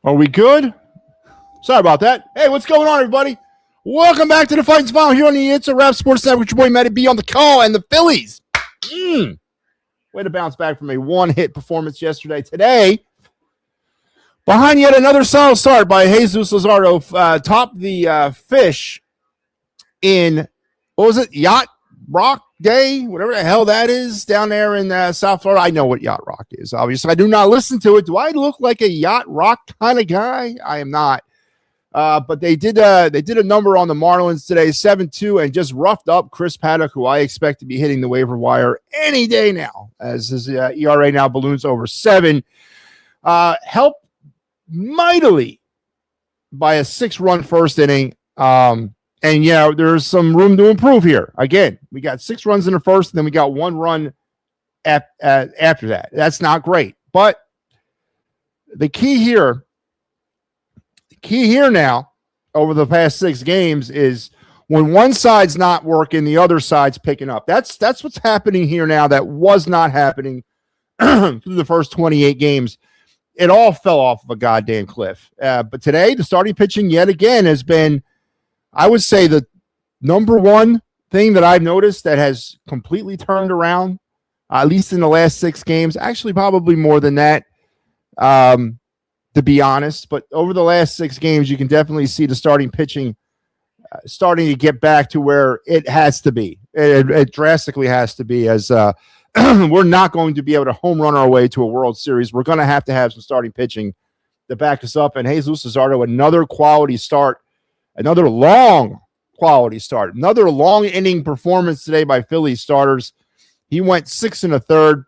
Are we good? Sorry about that. Hey, what's going on, everybody? Welcome back to the Fighting Final here on the It's a Rap Sports Network with your boy Matty B on the call and the Phillies. Way to bounce back from a one-hit performance yesterday. Today, behind yet another solid start by Jesus Luzardo, topped the fish in, what was it, Yacht Rock Day, whatever the hell that is, down there in South Florida. I know what Yacht Rock is, obviously. I do not listen to it. Do I look like a Yacht Rock kind of guy? I am not. But they did a number on the Marlins today, 7-2, and just roughed up Chris Paddock, who I expect to be hitting the waiver wire any day now, as his ERA now balloons over 7. Helped mightily by a 6-run first inning. And, there's some room to improve here. Again, we got 6 runs in the first, and then we got 1 run after that. That's not great. But the key here now over the past 6 games is when one side's not working, the other side's picking up. That's what's happening here now that was not happening through the first 28 games. It all fell off of a goddamn cliff. But today, the starting pitching yet again has been, I would say, the number one thing that I've noticed that has completely turned around, at least in the last 6 games. Actually, probably more than that, to be honest. But over the last 6 games, you can definitely see the starting pitching starting to get back to where it has to be. It drastically has to be, as we're not going to be able to home run our way to a World Series. We're going to have some starting pitching to back us up. And Jesus Luzardo, another quality start. Another long quality start. Another long inning performance today by Phillies starters. He went 6 1/3.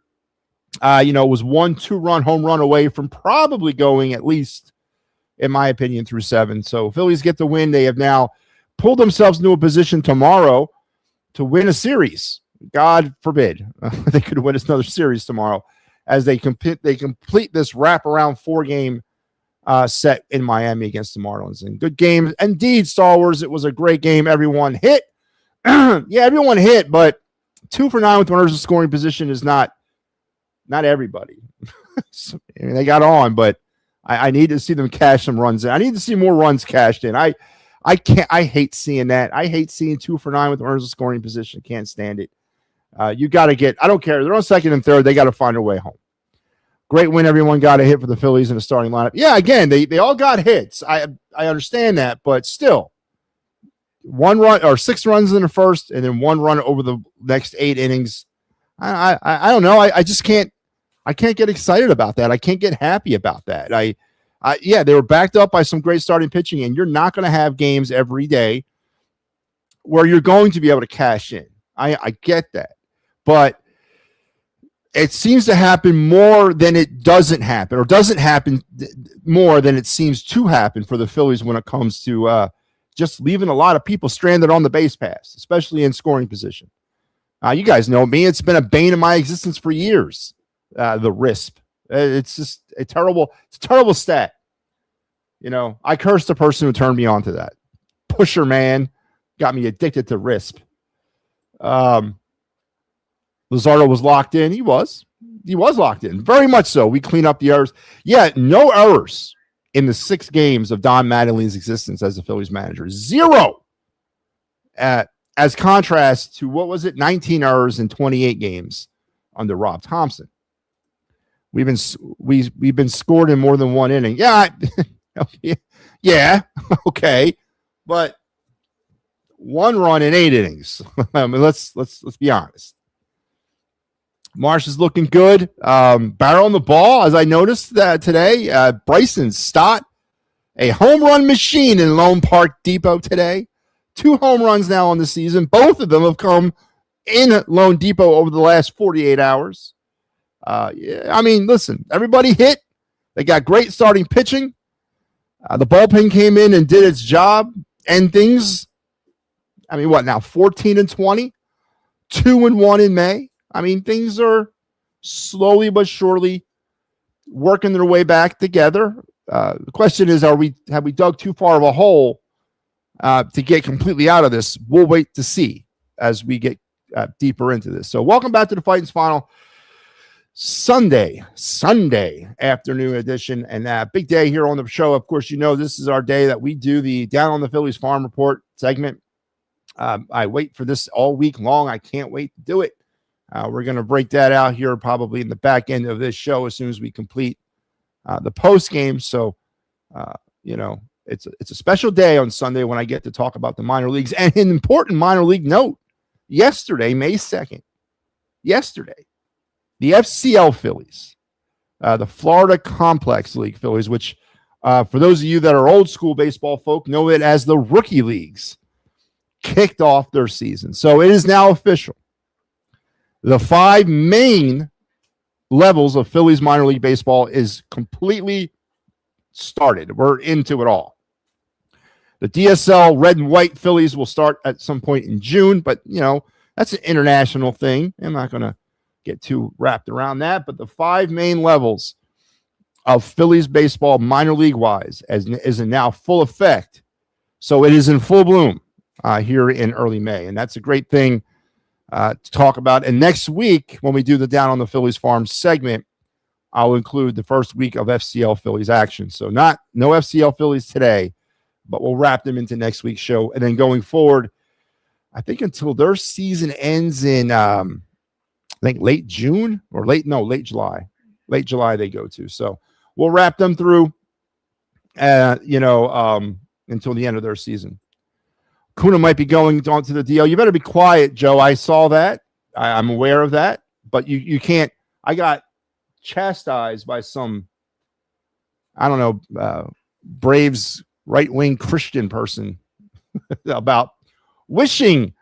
Was 1 2-run home run away from probably going, at least in my opinion, through 7. So Phillies get the win. They have now pulled themselves into a position tomorrow to win a series. God forbid they could win another series tomorrow as they complete this wraparound 4-game set in Miami against the Marlins. And good game indeed, Star Wars. It was a great game. Everyone hit. Everyone hit, but 2 for 9 with runners in scoring position is not everybody. So, they got on, but I need to see them cash some runs in. I need to see more runs cashed in. I hate seeing that. I hate seeing 2 for 9 with runners in scoring position. Can't stand it. You got to get, I don't care. They're on second and third. They got to find their way home. Great win. Everyone got a hit for the Phillies in the starting lineup. Yeah, again, they all got hits. I understand that, but still, 1 run or 6 runs in the first, and then 1 run over the next 8 innings. I don't know. I just can't. I can't get excited about that. I can't get happy about that. They were backed up by some great starting pitching, and you're not going to have games every day where you're going to be able to cash in. I get that, but it seems to happen more than it doesn't happen, or doesn't happen more than it seems to happen for the Phillies when it comes to just leaving a lot of people stranded on the base paths, especially in scoring position. You guys know me. It's been a bane of my existence for years, the RISP. It's just a terrible stat. I cursed the person who turned me on to that. Pusher man got me addicted to RISP. Luzardo was locked in. He was locked in. Very much so. We clean up the errors. Yeah, no errors in the 6 games of Don Maddoline's existence as the Phillies manager. 0. As contrast to, 19 errors in 28 games under Rob Thompson. We've been scored in more than 1 inning. Yeah. Yeah. Okay. But 1 run in 8 innings. I mean, let's be honest. Marsh is looking good. Barrel on the ball, as I noticed today. Bryson Stott, a home run machine in Lone Park Depot today. 2 home runs now on the season. Both of them have come in Lone Depot over the last 48 hours. Listen, everybody hit. They got great starting pitching. The bullpen came in and did its job. And things, 14-20, 2-1 in May. Things are slowly but surely working their way back together. The question is, have we dug too far of a hole to get completely out of this? We'll wait to see as we get deeper into this. So welcome back to the Fighting's Final. Sunday afternoon edition, and big day here on the show. Of course, you know this is our day that we do the Down on the Phillies Farm Report segment. I wait for this all week long. I can't wait to do it. We're going to break that out here probably in the back end of this show as soon as we complete the post game. So, it's a special day on Sunday when I get to talk about the minor leagues. And an important minor league note: yesterday, May 2nd, the FCL Phillies, the Florida Complex League Phillies, which for those of you that are old school baseball folk know it as the rookie leagues, kicked off their season. So it is now official. The 5 main levels of Phillies minor league baseball is completely started. We're into it all. The DSL red and white Phillies will start at some point in June, but that's an international thing. I'm not going to get too wrapped around that, but the 5 main levels of Phillies baseball minor league wise is in now full effect. So it is in full bloom here in early May, and that's a great thing to talk about. And next week, when we do the Down on the Phillies Farm segment, I'll include the first week of FCL Phillies action. So no FCL Phillies today, but we'll wrap them into next week's show. And then going forward, I think until their season ends in late June or late July. Late July they go to. So we'll wrap them through until the end of their season. Kuna might be going on to the DL. You better be quiet, Joe. I saw that. I'm aware of that. But you can't. I got chastised by some, I don't know, Braves right-wing Christian person about wishing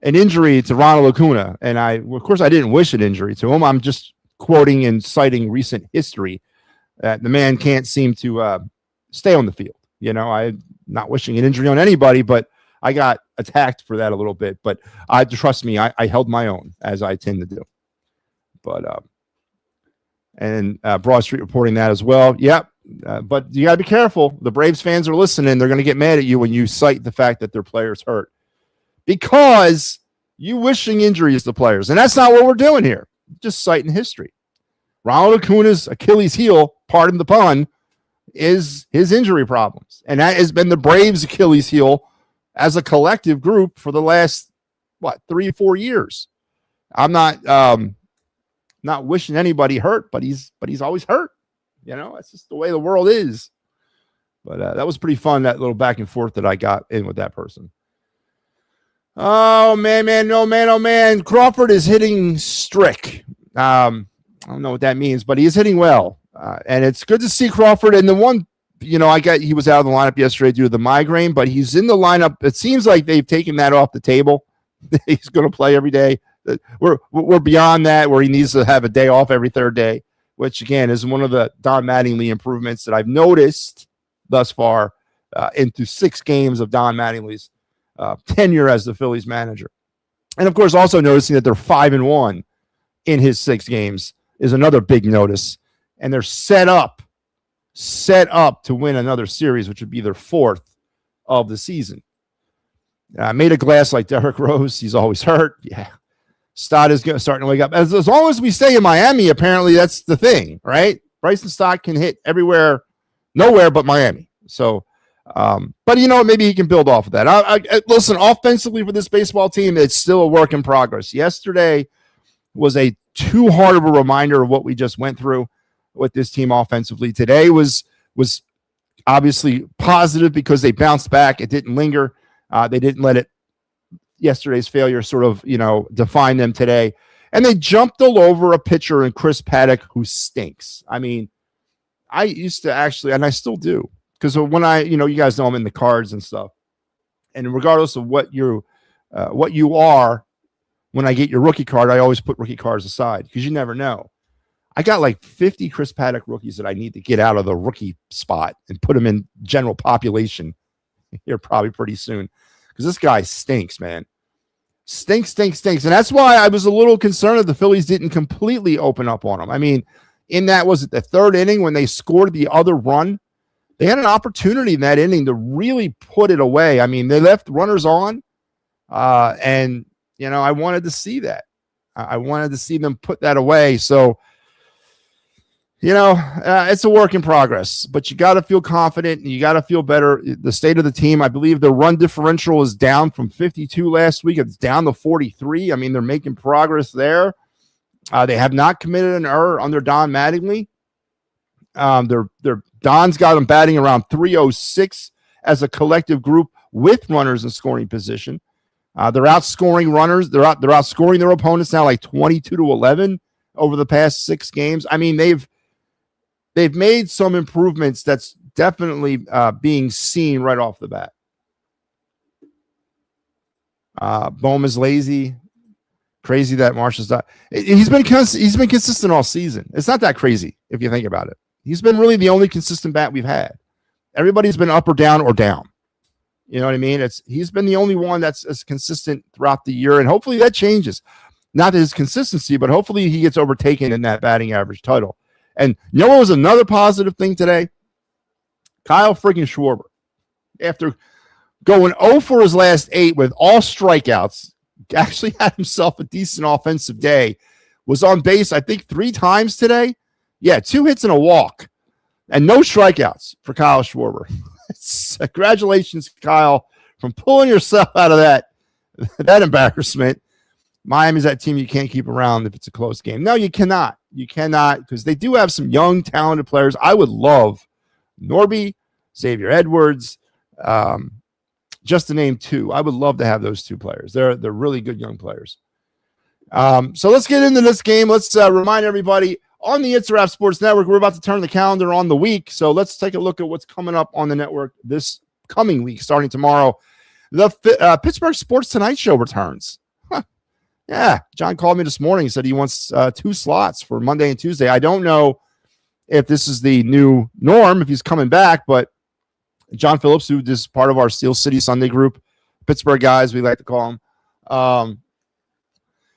an injury to Ronald Acuna. And of course, I didn't wish an injury to him. I'm just quoting and citing recent history that the man can't seem to stay on the field. I'm not wishing an injury on anybody, but I got attacked for that a little bit. But trust me, I held my own, as I tend to do. But Broad Street reporting that as well. Yep. But you got to be careful. The Braves fans are listening. They're going to get mad at you when you cite the fact that their players hurt, because you wishing injuries to players. And that's not what we're doing here. Just citing history. Ronald Acuna's Achilles heel, pardon the pun, is his injury problems. And that has been the Braves' Achilles heel as a collective group for the last, 3 or 4 years. I'm not wishing anybody hurt, but he's always hurt. That's just the way the world is. But that was pretty fun, that little back and forth that I got in with that person. Oh, man. Crawford is hitting Strick. I don't know what that means, but he is hitting well. And it's good to see Crawford. And the one, he was out of the lineup yesterday due to the migraine, but he's in the lineup. It seems like they've taken that off the table. He's going to play every day. We're beyond that, where he needs to have a day off every third day, which, again, is one of the Don Mattingly improvements that I've noticed thus far into 6 games of Don Mattingly's tenure as the Phillies manager. And, of course, also noticing that they're 5-1 in his 6 games is another big notice. And they're set up to win another series, which would be their 4th of the season. Made of glass like Derrick Rose. He's always hurt. Yeah. Stott is starting to wake up. As long as we stay in Miami, apparently that's the thing, right? Bryson Stott can hit everywhere, nowhere but Miami. So, but maybe he can build off of that. Listen, offensively for this baseball team, it's still a work in progress. Yesterday was a too hard of a reminder of what we just went through with this team offensively. Today was obviously positive because they bounced back. It didn't linger. They didn't let yesterday's failure sort of, define them today. And they jumped all over a pitcher in Chris Paddock who stinks. I mean, I used to actually, and I still do, because when you guys know I'm in the cards and stuff. And regardless of what you are, when I get your rookie card, I always put rookie cards aside because you never know. I got like 50 Chris Paddock rookies that I need to get out of the rookie spot and put them in general population here probably pretty soon, because this guy stinks, man. Stinks. And that's why I was a little concerned that the Phillies didn't completely open up on him. I mean, was it the 3rd inning when they scored the other run? They had an opportunity in that inning to really put it away. I mean, they left runners on, and I wanted to see that. I wanted to see them put that away. So It's a work in progress, but you got to feel confident and you got to feel better. The state of the team, I believe the run differential is down from 52 last week. It's down to 43. I mean, they're making progress there. They have not committed an error under Don Mattingly. Don's got them batting around 306 as a collective group with runners in scoring position. They're outscoring runners. They're outscoring their opponents now like 22-11 over the past 6 games. I mean, they've made some improvements that's definitely being seen right off the bat. Bohm is lazy. Crazy that Marshall's not. He's been consistent all season. It's not that crazy if you think about it. He's been really the only consistent bat we've had. Everybody's been up or down or down. You know what I mean? He's been the only one that's as consistent throughout the year, and hopefully that changes. Not his consistency, but hopefully he gets overtaken in that batting average title. And you know what was another positive thing today? Kyle freaking Schwarber, after going 0 for his last 8 with all strikeouts, actually had himself a decent offensive day, was on base, I think, 3 times today. Yeah, 2 hits and a walk, and no strikeouts for Kyle Schwarber. Congratulations, Kyle, from pulling yourself out of that embarrassment. Miami's that team you can't keep around if it's a close game. No, you cannot. You cannot, because they do have some young, talented players. I would love Norby, Xavier Edwards, just to name 2. I would love to have those 2 players. They're really good young players. So let's get into this game. Let's remind everybody on the It's a Wrap Sports Network, we're about to turn the calendar on the week. So let's take a look at what's coming up on the network this coming week, starting tomorrow. The Pittsburgh Sports Tonight Show returns. Yeah, John called me this morning. He said he wants 2 slots for Monday and Tuesday. I don't know if this is the new norm, if he's coming back, but John Phillips, who is part of our Steel City Sunday group, Pittsburgh guys, we like to call him,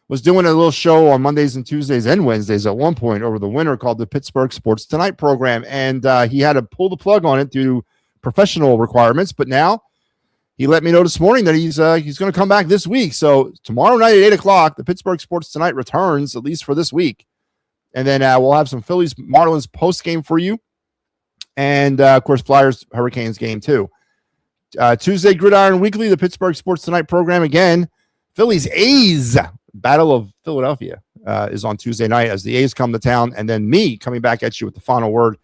was doing a little show on Mondays and Tuesdays and Wednesdays at one point over the winter called the Pittsburgh Sports Tonight program, and he had to pull the plug on it due to professional requirements, but now he let me know this morning that he's going to come back this week. So tomorrow night at 8 o'clock, the Pittsburgh Sports Tonight returns, at least for this week. And then we'll have some Phillies Marlins post game for you. And, of course, Flyers Hurricanes game too. Tuesday, Gridiron Weekly, the Pittsburgh Sports Tonight program. Again, Phillies A's Battle of Philadelphia is on Tuesday night as the A's come to town. And then me coming back at you with the final word.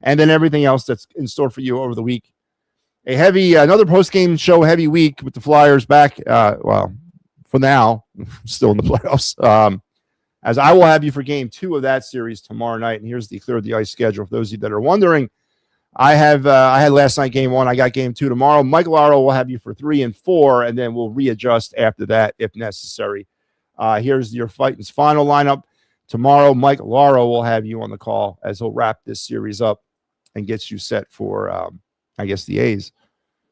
And then everything else that's in store for you over the week. Another post-game show heavy week with the Flyers back, for now, still in the playoffs, as I will have you for game 2 of that series tomorrow night. And here's the Clear the Ice schedule for those of you that are wondering. I had last night game 1. I got game 2 tomorrow. Mike Laro will have you for 3 and 4, and then we'll readjust after that if necessary. Here's your Fightins' final lineup. Tomorrow, Mike Laro will have you on the call as he'll wrap this series up and gets you set for, the A's.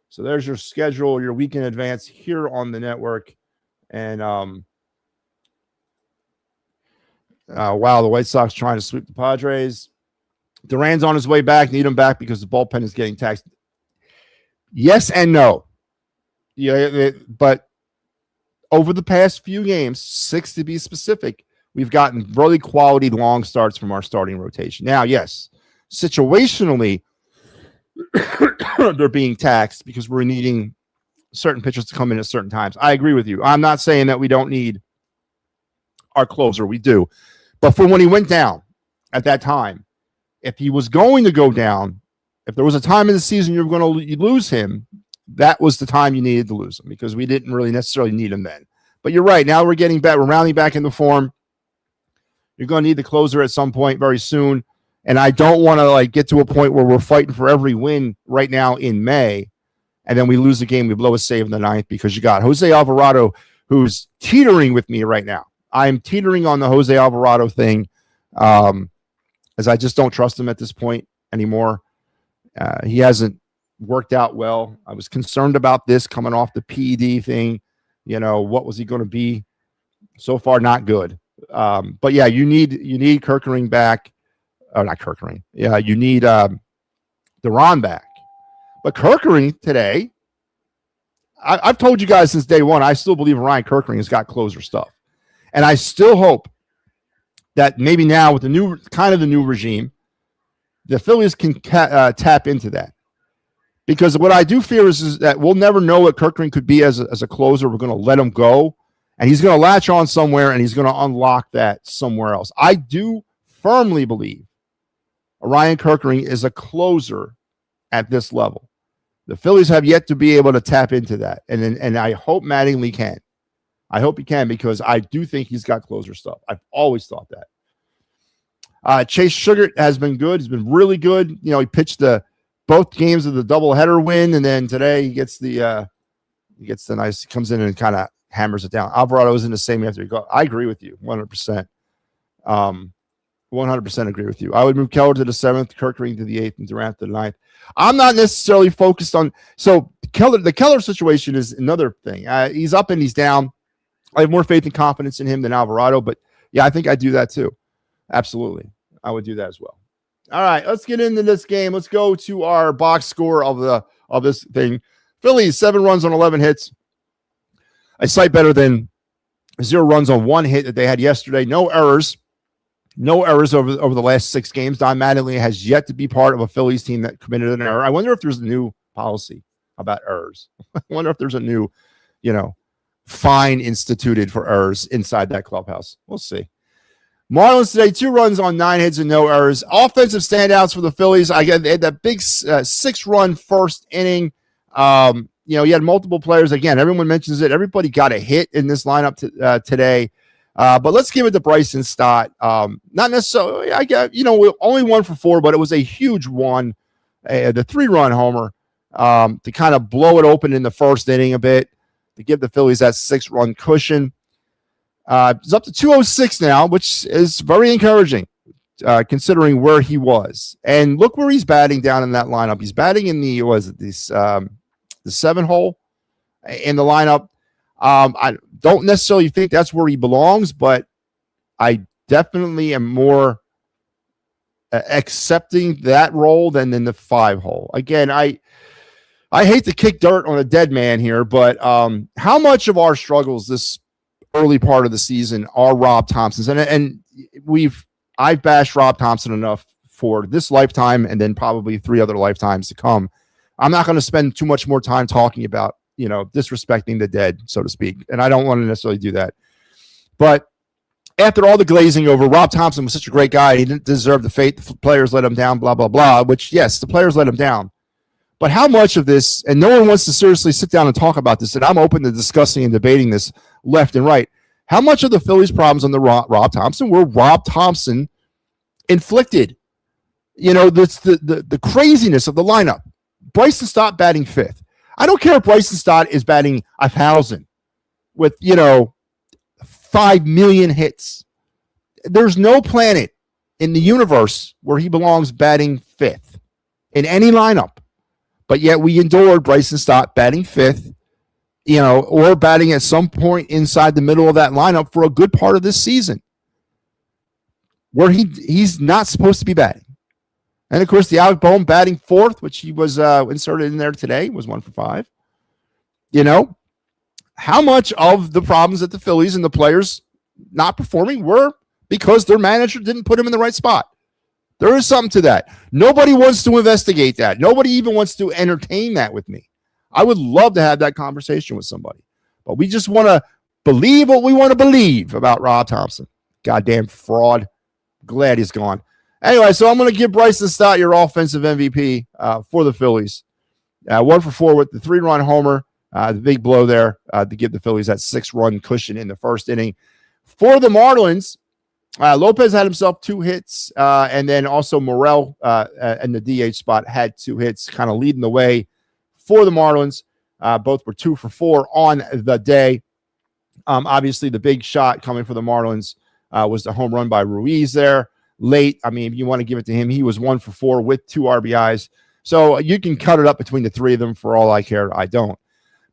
So there's your schedule, your week in advance here on the network. And, wow, the White Sox trying to sweep the Padres. Duran's on his way back. Need him back because the bullpen is getting taxed. Yes and no. Yeah, but over the past few games, 6 to be specific, we've gotten really quality long starts from our starting rotation. Now, yes, situationally, they're being taxed because we're needing certain pitchers to come in at certain times. I agree with you. I'm not saying that we don't need our closer. We do. But for when he went down at that time, if he was going to go down, if there was a time in the season you were going to lose him, that was the time you needed to lose him because we didn't really necessarily need him then. But you're right. Now we're getting back. We're rounding back into form. You're going to need the closer at some point very soon. And I don't want to get to a point where we're fighting for every win right now in May, and then we lose the game, we blow a save in the 9th because you got Jose Alvarado, who's teetering with me right now. I'm teetering on the Jose Alvarado thing, as I just don't trust him at this point anymore. He hasn't worked out well. I was concerned about this coming off the PED thing. What was he going to be? So far, not good. But yeah, you need Kerkering back. Oh, not Kerkering. Yeah, you need Duran back. But Kerkering today, I've told you guys since day one, I still believe Ryan Kerkering has got closer stuff. And I still hope that maybe now with the new regime, the Phillies can tap into that. Because what I do fear is that we'll never know what Kerkering could be as a closer. We're going to let him go, and he's going to latch on somewhere, and he's going to unlock that somewhere else. I do firmly believe Ryan Kerkering is a closer at this level. The Phillies have yet to be able to tap into that, and I hope Mattingly can. I hope he can, because I do think he's got closer stuff. I've always thought that. Chase Sugar has been good. He's been really good. He pitched both games of the doubleheader win, and then today he gets the nice. He comes in and kind of hammers it down. Alvarado is in the same after he go. I agree with you 100%. 100% agree with you. I would move Keller to the 7th, Kerkering to the 8th, and Durant to the 9th. I'm not necessarily focused on the Keller situation is another thing. He's up and he's down. I have more faith and confidence in him than Alvarado, but yeah, I think I do that too. Absolutely, I would do that as well. All right, let's get into this game. Let's go to our box score of this thing. Phillies 7 runs on 11 hits. A sight better than 0 runs on 1 hit that they had yesterday. No errors. No errors over the last 6 games. Don Mattingly has yet to be part of a Phillies team that committed an error. I wonder if there's a new policy about errors. I wonder if there's a new, fine instituted for errors inside that clubhouse. We'll see. Marlins today, 2 runs on 9 hits and no errors. Offensive standouts for the Phillies. They had that big 6-run first inning. You had multiple players. Again, everyone mentions it. Everybody got a hit in this lineup today. But let's give it to Bryson Stott. Not necessarily, only 1 for 4, but it was a huge one. The 3-run homer to kind of blow it open in the first inning a bit, to give the Phillies that 6-run cushion. It's up to 206 now, which is very encouraging considering where he was. And look where he's batting down in that lineup. He's batting in the 7 hole in the lineup. I don't necessarily think that's where he belongs, but I definitely am more accepting that role than in the 5 hole. Again, I hate to kick dirt on a dead man here, but how much of our struggles this early part of the season are Rob Thompson's? And I've bashed Rob Thompson enough for this lifetime and then probably 3 other lifetimes to come. I'm not going to spend too much more time talking about disrespecting the dead, so to speak. And I don't want to necessarily do that. But after all the glazing over, Rob Thompson was such a great guy. He didn't deserve the fate. The players let him down, blah, blah, blah, which, yes, the players let him down. But how much of this, and no one wants to seriously sit down and talk about this, and I'm open to discussing and debating this left and right. How much of the Phillies' problems on the Rob Thompson were Rob Thompson inflicted? The craziness of the lineup. Bryson Stott batting 5th. I don't care if Bryson Stott is batting 1,000 with, 5 million hits. There's no planet in the universe where he belongs batting 5th in any lineup. But yet we endured Bryson Stott batting 5th, or batting at some point inside the middle of that lineup for a good part of this season, where he's not supposed to be batting. And, of course, the Alec Bohm batting 4th, which he was inserted in there today, was 1 for 5. How much of the problems at the Phillies and the players not performing were because their manager didn't put him in the right spot? There is something to that. Nobody wants to investigate that. Nobody even wants to entertain that with me. I would love to have that conversation with somebody. But we just want to believe what we want to believe about Rob Thompson. Goddamn fraud. Glad he's gone. Anyway, so I'm going to give Bryson Stott your offensive MVP for the Phillies. 1 for 4 with the 3-run homer, the big blow there to give the Phillies that 6-run cushion in the first inning. For the Marlins, Lopez had himself 2 hits, and then also Morel in the DH spot had 2 hits, kind of leading the way for the Marlins. Both were 2 for 4 on the day. Obviously, the big shot coming for the Marlins was the home run by Ruiz there. Late. I mean, if you want to give it to him, he was 1 for 4 with 2 RBIs. So you can cut it up between the 3 of them for all I care. I don't.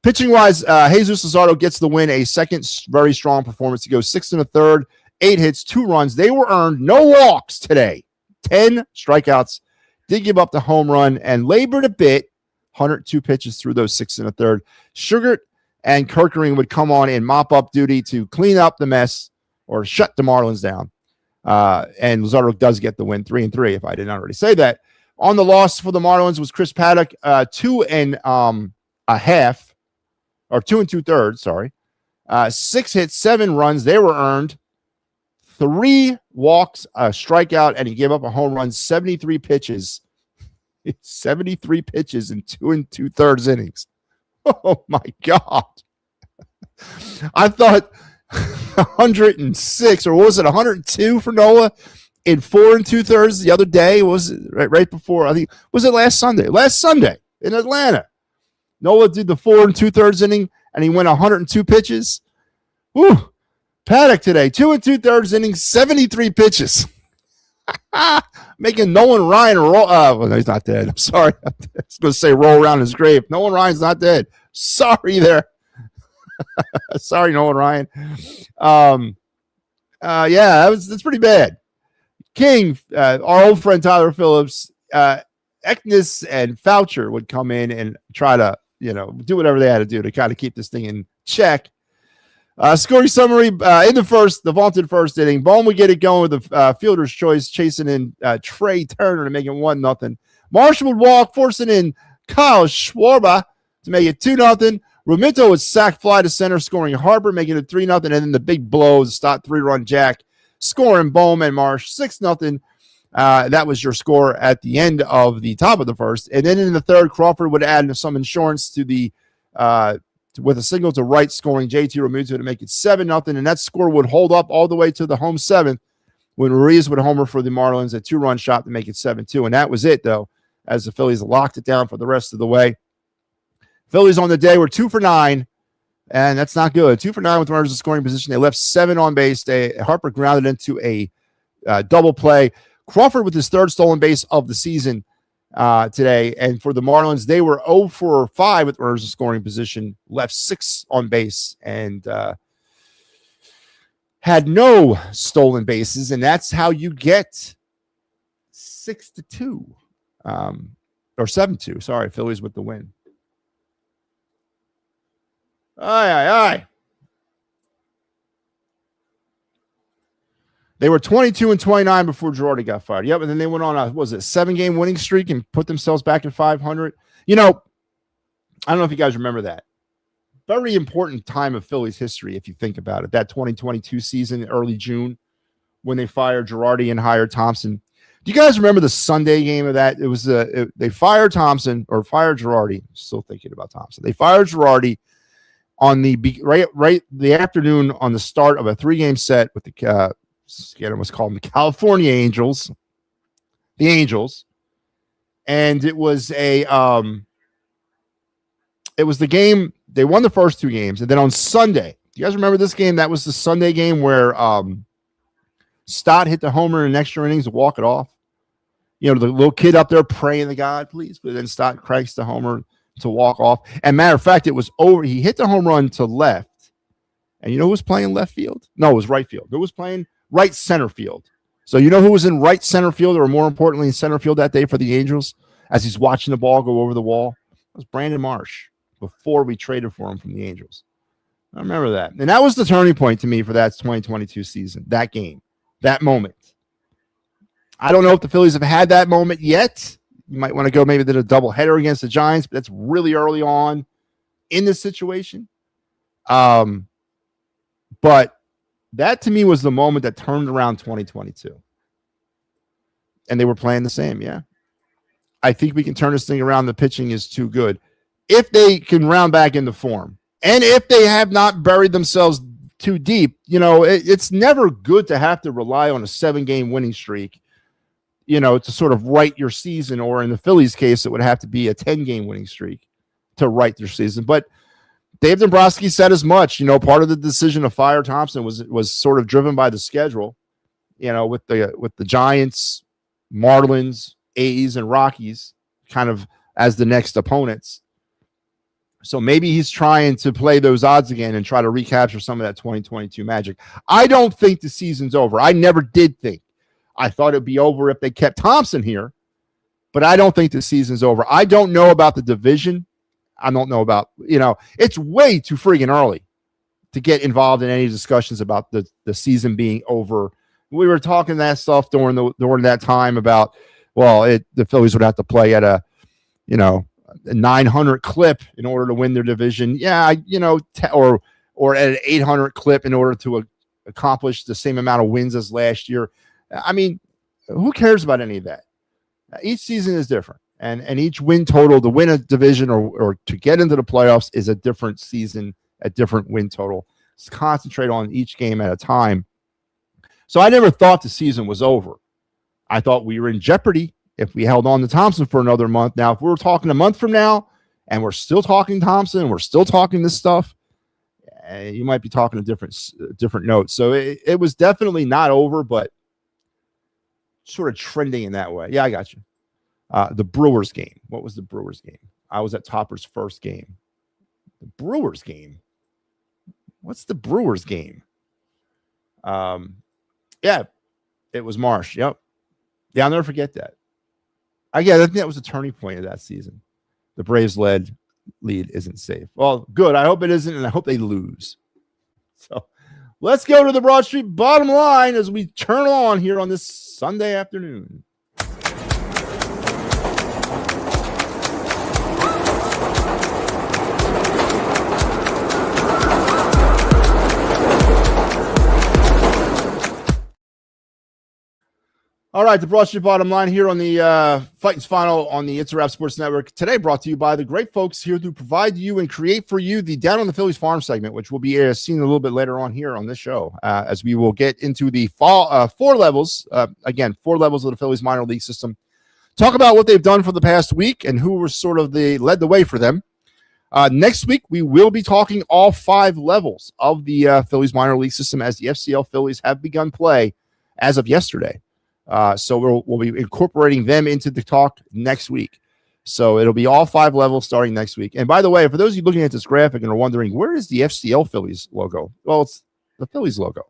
Pitching wise, Jesus Luzardo gets the win, a second very strong performance. He goes 6 1/3, 8 hits, 2 runs. They were earned. No walks today. 10 strikeouts. Did give up the home run and labored a bit. 102 pitches through those 6 1/3. Sugar and Kerkering would come on in mop-up duty to clean up the mess or shut the Marlins down. And Luzardo does get the win, 3-3, if I didn't already say that. On the loss for the Marlins was Chris Paddock, 2 1/2, or 2 2/3, sorry. 6 hits, 7 runs. They were earned. 3 walks, a strikeout, and he gave up a home run, 73 pitches. 73 pitches in 2 2/3 innings. Oh, my God. I thought 106, or was it 102 for Nola in 4 2/3 the other day? Was it right before? I think, was it last Sunday? Last Sunday in Atlanta. Nola did the 4 2/3 inning, and he went 102 pitches. Woo! Paddock today, 2 2/3 innings, 73 pitches. Making Nolan Ryan roll. Well, no, he's not dead. I'm sorry. I was going to say roll around his grave. Nolan Ryan's not dead. Sorry there. Sorry, Nolan Ryan. Yeah, that's pretty bad. King, our old friend Tyler Phillips, Eknes and Foucher would come in and try to, do whatever they had to do to kind of keep this thing in check. Scoring summary in the vaunted first inning. Bone would get it going with the fielder's choice, chasing in Trey Turner to make it 1-0. Marshall would walk, forcing in Kyle Schwarber to make it 2-0. Rumito would sack fly to center, scoring Harper, making it 3-0. And then the big blows, stop 3-run jack, scoring Bohm and Marsh 6-0. That was your score at the end of the top of the first. And then in the third, Crawford would add some insurance to the with a single to right, scoring JT Realmuto to make it 7-0. And that score would hold up all the way to the home seventh when Ruiz would homer for the Marlins, a 2-run shot to make it 7-2. And that was it, though, as the Phillies locked it down for the rest of the way. Phillies on the day were 2 for 9, and that's not good. 2 for 9 with runners in scoring position. They left 7 on base. Harper grounded into a double play. Crawford with his 3rd stolen base of the season today. And for the Marlins, they were 0 for 5 with runners in scoring position, left 6 on base, and had no stolen bases. And that's how you get 6-2, or 7-2. Sorry, Phillies with the win. Aye. They were 22-29 before Girardi got fired. Yep, and then they went on a 7-game winning streak and put themselves back at 500. I don't know if you guys remember that. Very important time of Phillies history, if you think about it. That 2022 season, early June, when they fired Girardi and hired Thompson. Do you guys remember the Sunday game of that? It was they fired Thompson, or fired Girardi. Still thinking about Thompson. They fired Girardi on the right the afternoon on the start of a 3-game set with the what's called the California Angels, the Angels, and it was the game they won the first 2 games, and then on Sunday, do you guys remember this game? That was the Sunday game where Stott hit the homer in extra innings to walk it off. The little kid up there praying to God, please, but then Stott cranks the homer to walk off. And matter of fact, it was over. He hit the home run to left. And you know who was playing left field? No, it was right field. Who was playing right center field? So you know who was in right center field, or more importantly, in center field that day for the Angels as he's watching the ball go over the wall? It was Brandon Marsh before we traded for him from the Angels. I remember that. And that was the turning point to me for that 2022 season, that game, that moment. I don't know if the Phillies have had that moment yet. You might want to go maybe to a doubleheader against the Giants, but that's really early on in this situation. But that to me was the moment that turned around 2022. And they were playing the same, yeah. I think we can turn this thing around. The pitching is too good. If they can round back into form, and if they have not buried themselves too deep, it's never good to have to rely on a 7-game winning streak to sort of right your season, or in the Phillies case, it would have to be a 10-game winning streak to right their season. But Dave Dombrowski said as much. Part of the decision to fire Thompson was sort of driven by the schedule. With the Giants, Marlins, A's, and Rockies kind of as the next opponents. So maybe he's trying to play those odds again and try to recapture some of that 2022 magic. I don't think the season's over. I never did think. I thought it'd be over if they kept Thompson here, but I don't think the season's over. I don't know about the division. I don't know about, it's way too friggin' early to get involved in any discussions about the season being over. we were talking that stuff during that time about, the Phillies would have to play at a 900 clip in order to win their division. Yeah, or at an 800 clip in order to accomplish the same amount of wins as last year. I mean, who cares about any of that? Each season is different, and each win total to win a division or to get into the playoffs is a different season, a different win total. Let's concentrate on each game at a time. So I never thought the season was over. I thought we were in jeopardy if we held on to Thompson for another month. Now, if we were talking a month from now and we're still talking Thompson and we're still talking this stuff, you might be talking a different note. So it was definitely not over, but sort of trending in that way. Yeah, I got you. The Brewers game. What was the Brewers game? I was at Topper's first game. The Brewers game. What's the Brewers game? Yeah, it was Marsh. Yep. Yeah, I'll never forget that. Again, I think that was a turning point of that season. The Braves lead isn't safe. Well, good. I hope it isn't, and I hope they lose. So let's go to the Broad Street bottom line as we turn on here on this Sunday afternoon. All right, the Broad Street bottom line here on the Fighting's Final on the It's a Wrap Sports Network. Today brought to you by the great folks here to provide you and create for you the Down on the Phillies Farm segment, which will be seen a little bit later on here on this show, as we will get into the four levels, 4 levels of the Phillies minor league system. Talk about what they've done for the past week and who was sort of led the way for them. Next week, we will be talking all 5 levels of the Phillies minor league system as the FCL Phillies have begun play as of yesterday. So we'll be incorporating them into the talk next week. So it'll be all 5 levels starting next week. And by the way, for those of you looking at this graphic and are wondering, where is the FCL Phillies logo? Well, it's the Phillies logo.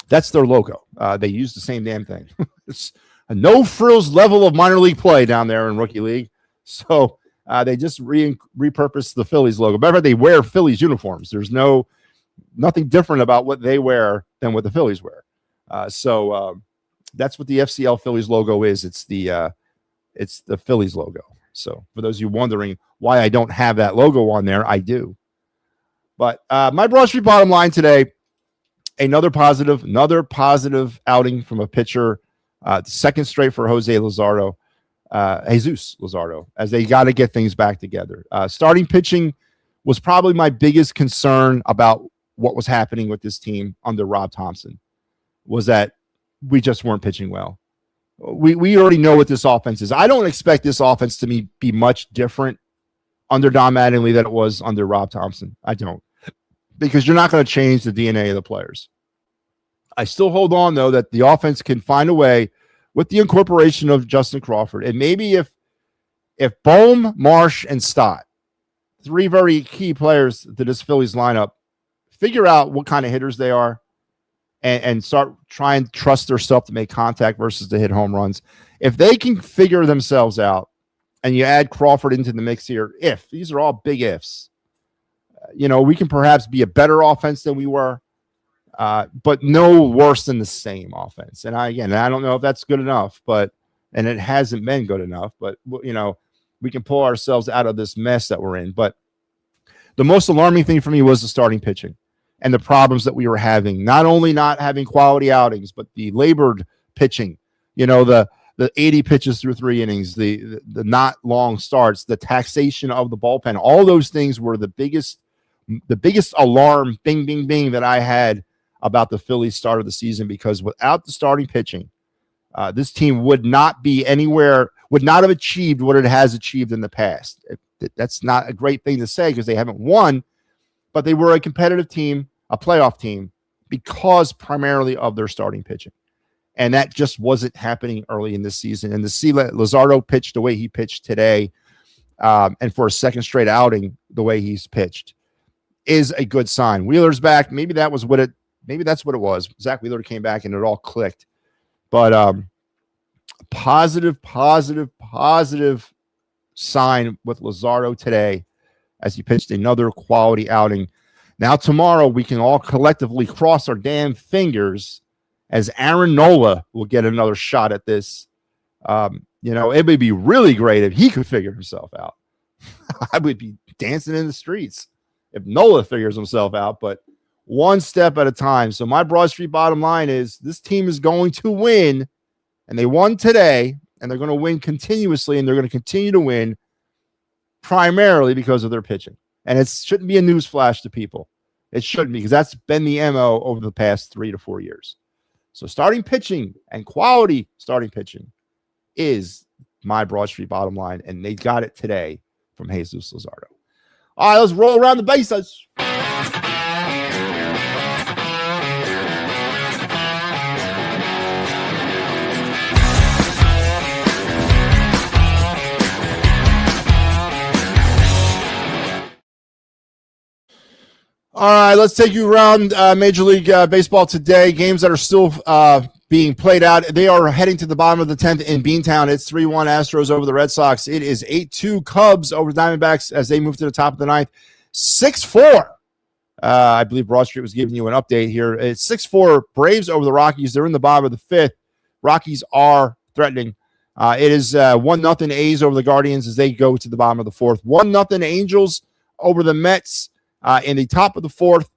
That's their logo. They use the same damn thing. It's a no-frills level of minor league play down there in Rookie League. So they just repurposed the Phillies logo. Remember, they wear Phillies uniforms. There's nothing different about what they wear than what the Phillies wear. That's what the FCL Phillies logo is. It's the Phillies logo. So for those of you wondering why I don't have that logo on there, I do. But my Broad Street bottom line today, another positive outing from a pitcher, second straight for Jesus Luzardo, as they got to get things back together. Starting pitching was probably my biggest concern about what was happening with this team under Rob Thompson, was that we just weren't pitching well. We already know what this offense is. I don't expect this offense to be much different under Don Mattingly than it was under Rob Thompson. I don't, because you're not going to change the DNA of the players. I still hold on, though, that the offense can find a way with the incorporation of Justin Crawford. And maybe if Bohm, Marsh, and Stott, 3 very key players to this Phillies lineup, figure out what kind of hitters they are, and start trying to trust their stuff to make contact versus to hit home runs. If they can figure themselves out, and you add Crawford into the mix here, these are all big ifs, we can perhaps be a better offense than we were, but no worse than the same offense. And I don't know if that's good enough, and it hasn't been good enough, but we can pull ourselves out of this mess that we're in. But the most alarming thing for me was the starting pitching and the problems that we were having, not only not having quality outings, but the labored pitching, the 80 pitches through 3 innings, the not long starts, the taxation of the bullpen. All those things were the biggest alarm, bing, bing, bing, that I had about the Phillies start of the season, because without the starting pitching, this team would not have achieved what it has achieved in the past. That's not a great thing to say because they haven't won, but they were a competitive team, a playoff team, because primarily of their starting pitching. And that just wasn't happening early in this season. And to see Luzardo pitch the way he pitched today, and for a second straight outing the way he's pitched, is a good sign. Wheeler's back. Maybe that's what it was. Zach Wheeler came back and it all clicked. But positive sign with Luzardo today as he pitched another quality outing. Now tomorrow we can all collectively cross our damn fingers as Aaron Nola will get another shot at this. It would be really great if he could figure himself out. I would be dancing in the streets if Nola figures himself out, but one step at a time. So my Broad Street bottom line is this team is going to win, and they won today, and they're going to win continuously, and they're going to continue to win primarily because of their pitching. And it shouldn't be a news flash to people. It shouldn't be, because that's been the MO over the past 3 to 4 years. So starting pitching and quality starting pitching is my Broad Street bottom line, and they got it today from Jesus Luzardo. All right, let's roll around the bases. All right, let's take you around Major League Baseball today. Games that are still being played out. They are heading to the bottom of the 10th in Beantown. It's 3-1 Astros over the Red Sox. It is 8-2 Cubs over the Diamondbacks as they move to the top of the ninth. 6-4. I believe Broad Street was giving you an update here. It's 6-4 Braves over the Rockies. They're in the bottom of the fifth. Rockies are threatening. It is 1-0 A's over the Guardians as they go to the bottom of the fourth. 1-0 Angels over the Mets. In the top of the fourth,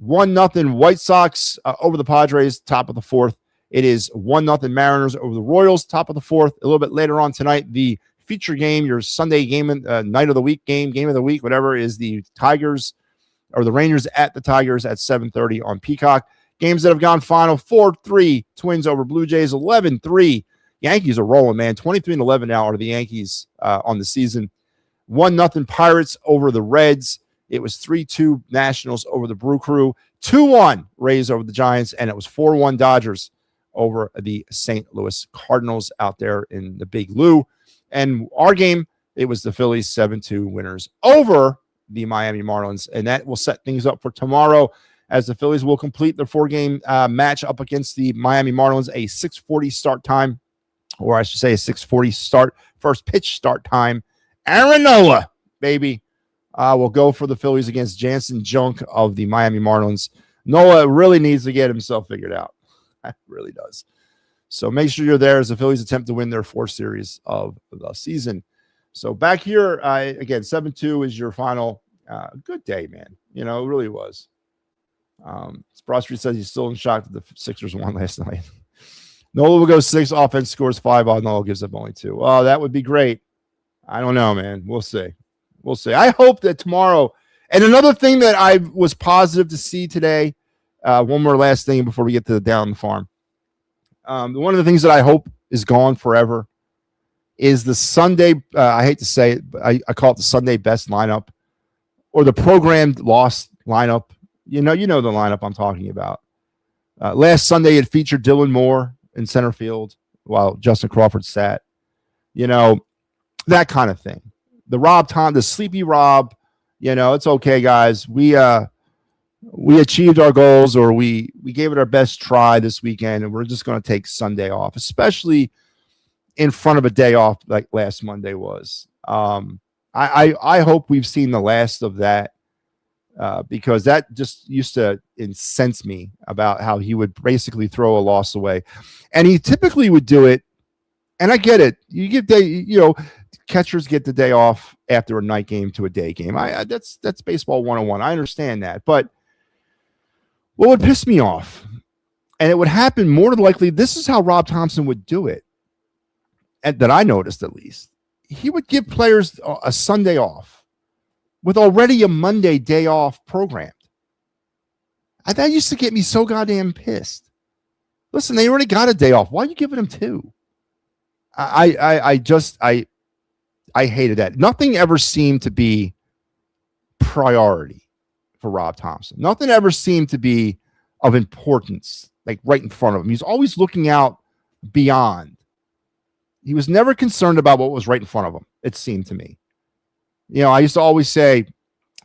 1-0 White Sox over the Padres, top of the fourth. It is 1-0 Mariners over the Royals, top of the fourth. A little bit later on tonight, the feature game, your Sunday game, night of the week game of the week, whatever, is the Tigers or the Rangers at the Tigers at 7:30 on Peacock. Games that have gone final: 4-3 Twins over Blue Jays, 11-3. Yankees are rolling, man. 23-11 now are the Yankees on the season. 1-0 Pirates over the Reds. It was 3-2 Nationals over the Brew Crew, 2-1 Rays over the Giants, and it was 4-1 Dodgers over the St. Louis Cardinals out there in the Big Lou. And our game, it was the Phillies 7-2 winners over the Miami Marlins, and that will set things up for tomorrow as the Phillies will complete their 4-game match up against the Miami Marlins, a 6:40 start time, or I should say a 6:40 start, first pitch start time. Aaron Nola, baby. Will go for the Phillies against Jansen Junk of the Miami Marlins. Nola really needs to get himself figured out. That really does. So make sure you're there as the Phillies attempt to win their fourth series of the season. So back here, again, 7-2 is your final. Good day, man. It really was. Broad Street says he's still in shock that the Sixers won last night. Nola will go 6, offense scores 5, Nola gives up only 2. Oh, that would be great. I don't know, man. We'll see. We'll see. I hope that tomorrow, and another thing that I was positive to see today, one more last thing before we get to the down the farm. One of the things that I hope is gone forever is the Sunday, I hate to say it, but I call it the Sunday best lineup or the programmed lost lineup. You know the lineup I'm talking about. Last Sunday, it featured Dylan Moore in center field while Justin Crawford sat. That kind of thing. The sleepy Rob, it's okay, guys. We achieved our goals, or we gave it our best try this weekend, and we're just going to take Sunday off, especially in front of a day off like last Monday was. I hope we've seen the last of that because that just used to incense me about how he would basically throw a loss away, and he typically would do it. And I get it. You get catchers get the day off after a night game to a day game. That's baseball 101. I understand that. But what would piss me off, and it would happen more than likely, this is how Rob Thompson would do it, and that I noticed at least. He would give players a Sunday off with already a Monday day off programmed. And that used to get me so goddamn pissed. Listen, they already got a day off. Why are you giving them 2? I hated that. Nothing ever seemed to be priority for Rob Thompson. Nothing ever seemed to be of importance, like right in front of him. He's always looking out beyond. He was never concerned about what was right in front of him, it seemed to me. I used to always say,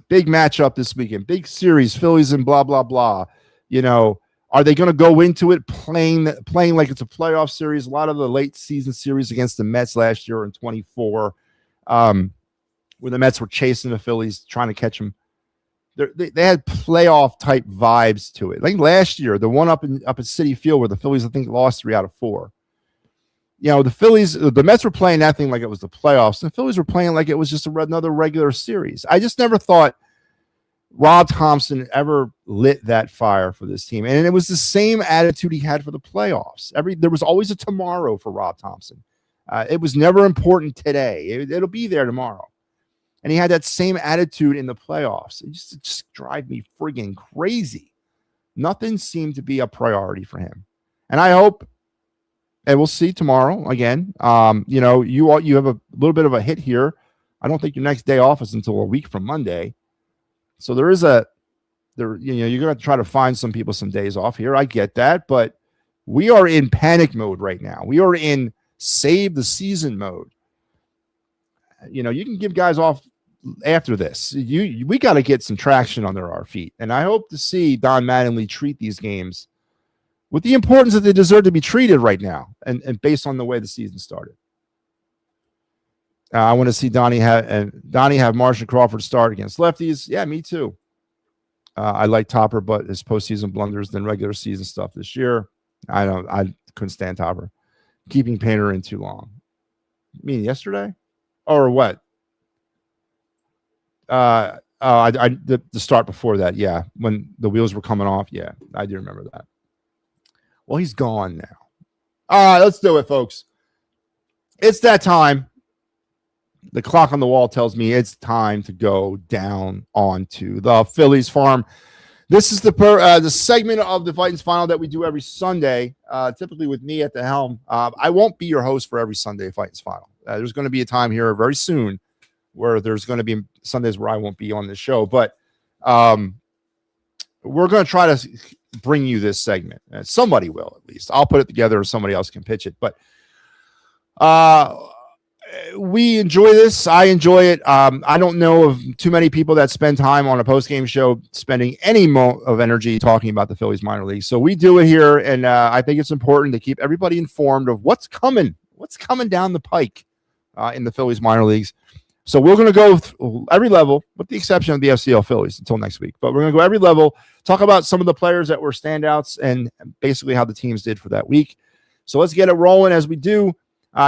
big matchup this weekend, big series, Phillies and blah, blah, blah. Are they going to go into it playing like it's a playoff series? A lot of the late season series against the Mets last year in 24, where the Mets were chasing the Phillies, trying to catch them. They had playoff type vibes to it. Like last year, the one up at Citi Field where the Phillies, I think, lost 3 out of 4. The Mets were playing that thing like it was the playoffs. And the Phillies were playing like it was just another regular series. I just never thought Rob Thompson ever lit that fire for this team. And it was the same attitude he had for the playoffs. There was always a tomorrow for Rob Thompson. It was never important today. It'll be there tomorrow. And he had that same attitude in the playoffs. It just drive me friggin' crazy. Nothing seemed to be a priority for him. And I hope, and we'll see tomorrow again. You have a little bit of a hit here. I don't think your next day off is until a week from Monday. So you're going to have to try to find some people some days off here. I get that, but we are in panic mode right now. We are in save the season mode. You can give guys off after this. We got to get some traction under our feet. And I hope to see Don Mattingly treat these games with the importance that they deserve to be treated right now and based on the way the season started. I want to see Donnie have Marshall Crawford start against lefties. Yeah, me too. I like Topper, but his postseason blunders than regular season stuff this year. I couldn't stand Topper. Keeping Painter in too long. You mean yesterday? Or what? The start before that, yeah. When the wheels were coming off, yeah. I do remember that. Well, he's gone now. All right, let's do it, folks. It's that time. The clock on the wall tells me it's time to go down onto the Phillies farm. This is the segment of the Titans Final that we do every Sunday, typically with me at the helm. I won't be your host for every Sunday Titans Final. There's going to be a time here very soon where there's going to be Sundays where I won't be on the show. But we're going to try to bring you this segment. Somebody will, at least. I'll put it together or somebody else can pitch it. But we enjoy this. I enjoy it. I don't know of too many people that spend time on a post-game show spending any of energy talking about the Phillies minor league. So we do it here, and I think it's important to keep everybody informed of what's coming down the pike in the Phillies minor leagues. So we're going to go every level, with the exception of the FCL Phillies until next week. But we're going to go every level, talk about some of the players that were standouts and basically how the teams did for that week. So let's get it rolling as we do.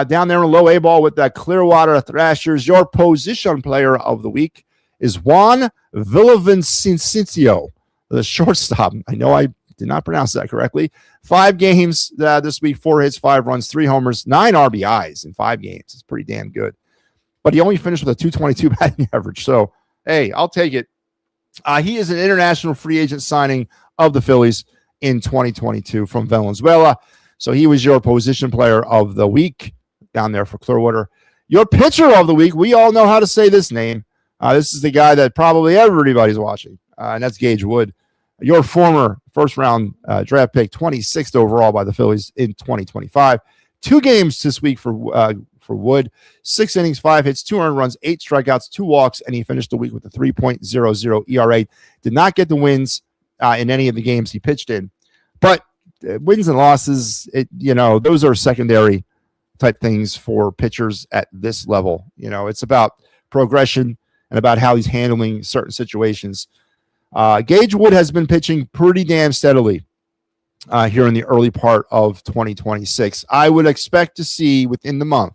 Down there in low A ball with that Clearwater Thrashers, your position player of the week is Juan Villavicencio, the shortstop. I know I did not pronounce that correctly. 5 games this week, 4 hits, 5 runs, 3 homers, 9 RBIs in 5 games. It's pretty damn good. But he only finished with a .222 batting average. So, hey, I'll take it. He is an international free agent signing of the Phillies in 2022 from Venezuela. So he was your position player of the week down there for Clearwater. Your pitcher of the week, we all know how to say this name. This is the guy that probably everybody's watching, and that's Gage Wood, your former first-round draft pick, 26th overall by the Phillies in 2025. 2 games this week for Wood, 6 innings, 5 hits, 2 earned runs, 8 strikeouts, 2 walks, and he finished the week with a 3.00 ERA. Did not get the wins in any of the games he pitched in, but wins and losses, those are secondary type things for pitchers at this level. It's about progression and about how he's handling certain situations. Gage Wood has been pitching pretty damn steadily here in the early part of 2026. I would expect to see within the month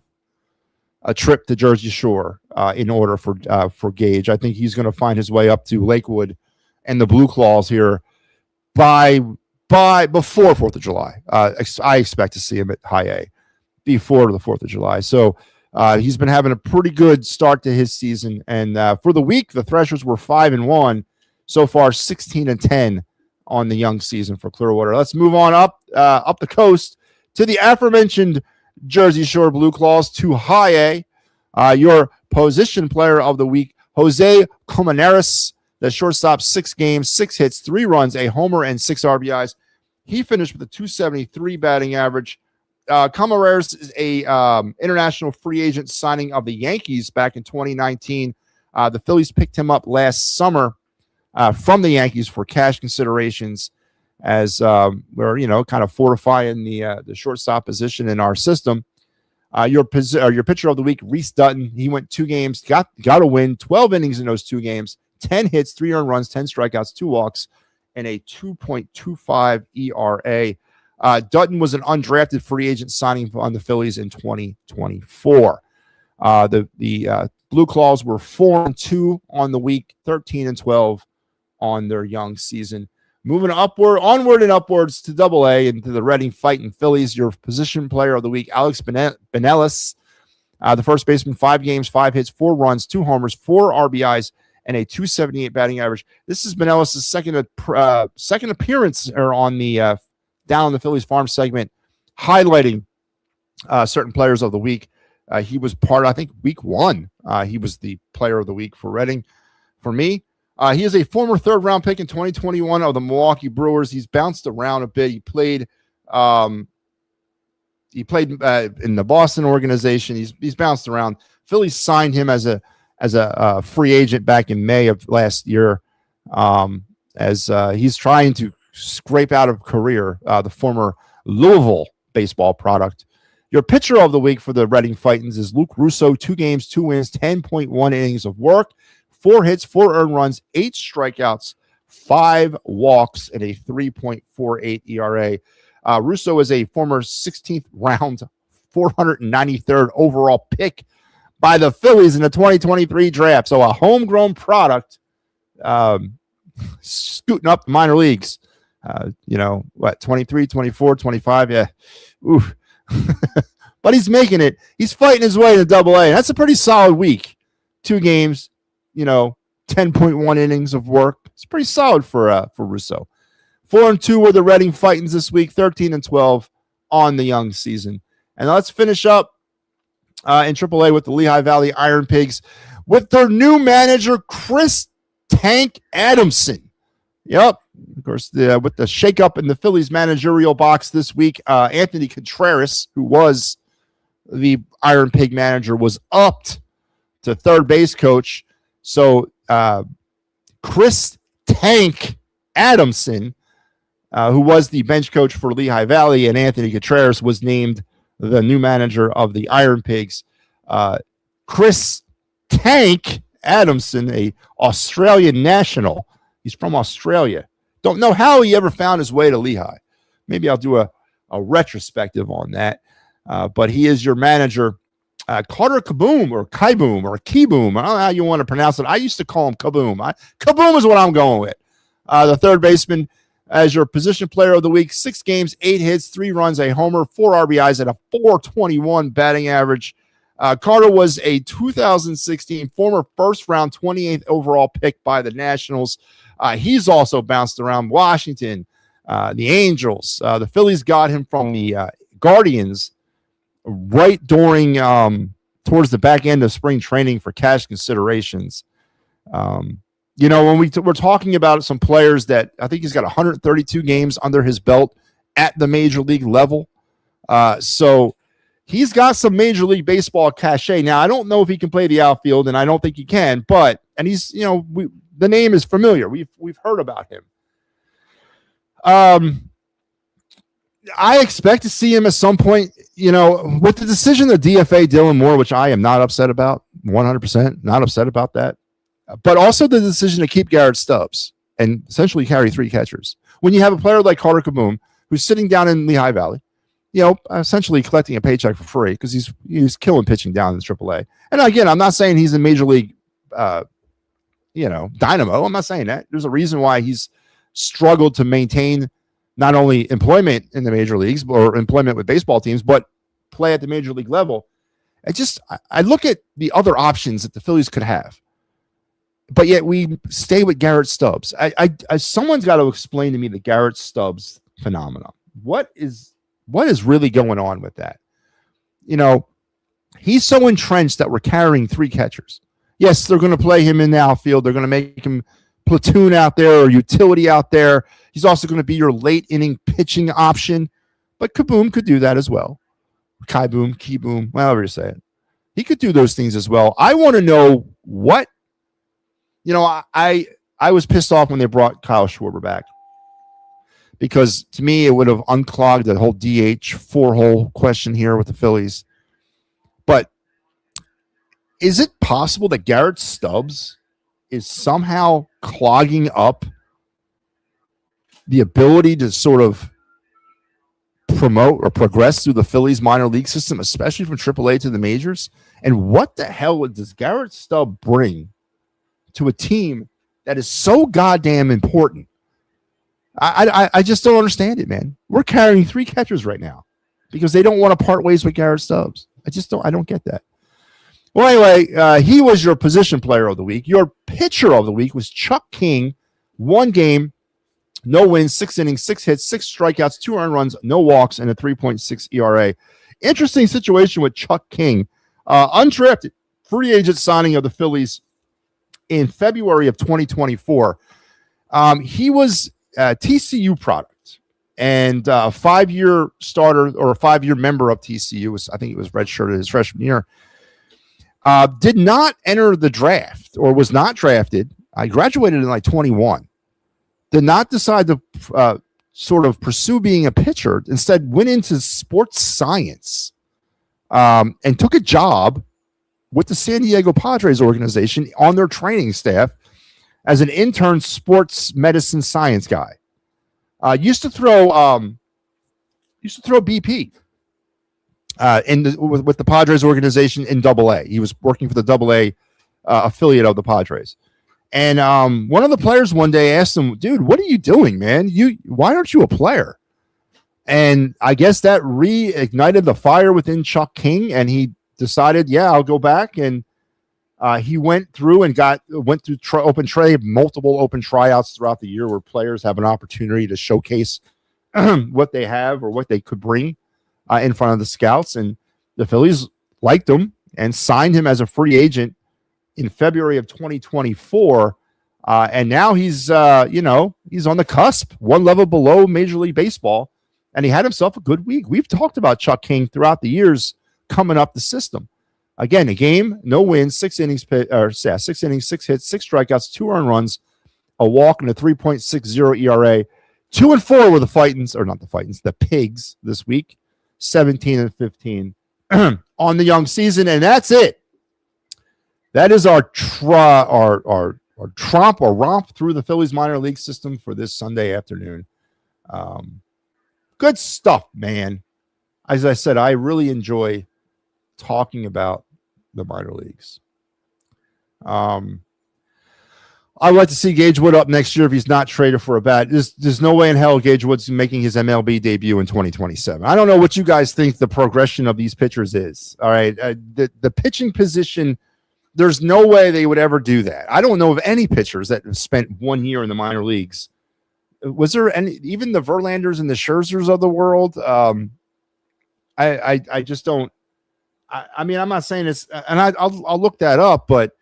a trip to Jersey Shore in order for Gage. I think he's going to find his way up to Lakewood and the Blue Claws here before 4th of July. I expect to see him at high A before the 4th of July. So he's been having a pretty good start to his season. And for the week, the Threshers were 5-1 so far, 16-10 on the young season for Clearwater. Let's move on up the coast to the aforementioned Jersey Shore Blue Claws to high A. Your position player of the week, Jose Colmenares, the shortstop, 6 games, 6 hits, 3 runs, a homer, and 6 RBIs. He finished with a .273 batting average. Colmenares is a international free agent signing of the Yankees back in 2019. The Phillies picked him up last summer from the Yankees for cash considerations as we're, kind of fortifying the shortstop position in our system. Your pitcher of the week, Reese Dutton, he went 2 games, got a win, 12 innings in those 2 games, 10 hits, 3 earned runs, 10 strikeouts, 2 walks, and a 2.25 ERA. Dutton was an undrafted free agent signing on the Phillies in 2024. The Blue Claws were 4-2 on the week, 13-12 on their young season. Moving onward and upwards to Double-A and to the Reading Fighting Phillies. Your position player of the week, Alex Benelis, the first baseman, 5 games, 5 hits, 4 runs, 2 homers, 4 RBIs, and a 278 batting average. This is Benelis' second appearance on the down on the Phillies farm segment, highlighting certain players of the week. He was part, I think, week 1. He was the player of the week for Reading. For me, he is a former third-round pick in 2021 of the Milwaukee Brewers. He's bounced around a bit. He played in the Boston organization. He's bounced around. Phillies signed him as a free agent back in May of last year, as he's trying to scrape out of career, the former Louisville baseball product. Your pitcher of the week for the Reading Fightins is Luke Russo, 2 games, 2 wins, 10.1 innings of work, 4 hits, 4 earned runs, 8 strikeouts, 5 walks, and a 3.48 ERA. Russo is a former 16th round, 493rd overall pick by the Phillies in the 2023 draft. So a homegrown product, scooting up the minor leagues. 23, 24, 25. Yeah. Ooh. But he's making it. He's fighting his way to Double-A. That's a pretty solid week. 2 games, 10.1 innings of work. It's pretty solid for Russo. 4-2 were the Reading Fightins this week, 13-12 on the young season. And let's finish up in AAA with the Lehigh Valley Iron Pigs with their new manager, Chris Tank Adamson. Yep. Of course, with the shakeup in the Phillies managerial box this week, Anthony Contreras, who was the Iron Pig manager, was upped to third base coach. So Chris Tank Adamson, who was the bench coach for Lehigh Valley, and Anthony Contreras was named the new manager of the Iron Pigs. Chris Tank Adamson, a Australian national. He's from Australia. Don't know how he ever found his way to Lehigh. Maybe I'll do a retrospective on that. But he is your manager. Carter Kaboom or Kaiboom or Keyboom. I don't know how you want to pronounce it. I used to call him Kaboom. Kaboom is what I'm going with. The third baseman as your position player of the week. 6 games, 8 hits, 3 runs, a homer, 4 RBIs, and a 421 batting average. Carter was a 2016 former first-round 28th overall pick by the Nationals. He's also bounced around Washington, the Angels. The Phillies got him from the Guardians right during towards the back end of spring training for cash considerations. When we're talking about some players that I think he's got 132 games under his belt at the major league level. So he's got some Major League Baseball cachet. Now, I don't know if he can play the outfield, and I don't think he can, and he's, the name is familiar. We've heard about him. I expect to see him at some point, with the decision to DFA Dylan Moore, which I am not upset about, 100% not upset about that, but also the decision to keep Garrett Stubbs and essentially carry 3 catchers. When you have a player like Carter Kaboom, who's sitting down in Lehigh Valley, essentially collecting a paycheck for free because he's killing pitching down in the AAA. And again, I'm not saying he's a major league, dynamo. I'm not saying that. There's a reason why he's struggled to maintain not only employment in the major leagues or employment with baseball teams, but play at the major league level. I look at the other options that the Phillies could have, but yet we stay with Garrett Stubbs. Someone's got to explain to me the Garrett Stubbs phenomenon. What is really going on with that? He's so entrenched that we're carrying 3 catchers. Yes, they're going to play him in the outfield. They're going to make him platoon out there or utility out there. He's also going to be your late inning pitching option. But Kaboom could do that as well. Kaiboom, Keyboom, however you say it. He could do those things as well. I want to know what, I was pissed off when they brought Kyle Schwarber back, because to me, it would have unclogged the whole DH 4-hole question here with the Phillies. But is it possible that Garrett Stubbs is somehow clogging up the ability to sort of promote or progress through the Phillies minor league system, especially from AAA to the majors? And what the hell does Garrett Stubb bring to a team that is so goddamn important? I just don't understand it, man. We're carrying 3 catchers right now because they don't want to part ways with Garrett Stubbs. I don't get that. Well, anyway, he was your position player of the week. Your pitcher of the week was Chuck King. 1 game, no wins, 6 innings, 6 hits, 6 strikeouts, 2 earned runs, no walks, and a 3.6 ERA. Interesting situation with Chuck King. Undrafted free agent signing of the Phillies in February of 2024. He was a TCU product and a 5-year starter or a 5-year member of TCU. I think he was redshirted his freshman year. Did not enter the draft or was not drafted. I graduated in like 21. Did not decide to sort of pursue being a pitcher. Instead, went into sports science and took a job with the San Diego Padres organization on their training staff as an intern sports medicine science guy. Used to throw BP with the Padres organization in AA. He was working for the AA affiliate of the Padres. And one of the players one day asked him, "Dude, what are you doing, man? Why aren't you a player?" And I guess that reignited the fire within Chuck King, and he decided, "Yeah, I'll go back." And he went through multiple open tryouts throughout the year where players have an opportunity to showcase what they have or what they could bring in front of the scouts. And the Phillies liked him and signed him as a free agent in February of 2024. And now he's on the cusp, 1 level below Major League Baseball. And he had himself a good week. We've talked about Chuck King throughout the years coming up the system. Again, a game, no wins, 6 innings, 6 innings, 6 hits, 6 strikeouts, 2 earned runs, a walk, and a 3.60 ERA. 2-4 were the Pigs this week, 17-15 on the young season, and that's it. That is our tromp or romp through the Phillies minor league system for this Sunday afternoon. Good stuff, man. As I said, I really enjoy talking about the minor leagues. I'd like to see Gage Wood up next year if he's not traded for a bat. There's no way in hell Gage Wood's making his MLB debut in 2027. I don't know what you guys think the progression of these pitchers is. All right. The pitching position, there's no way they would ever do that. I don't know of any pitchers that have spent 1 year in the minor leagues. Was there any, even the Verlanders and the Scherzers of the world? I just don't. I mean, I'm not saying it's, and I'll look that up, but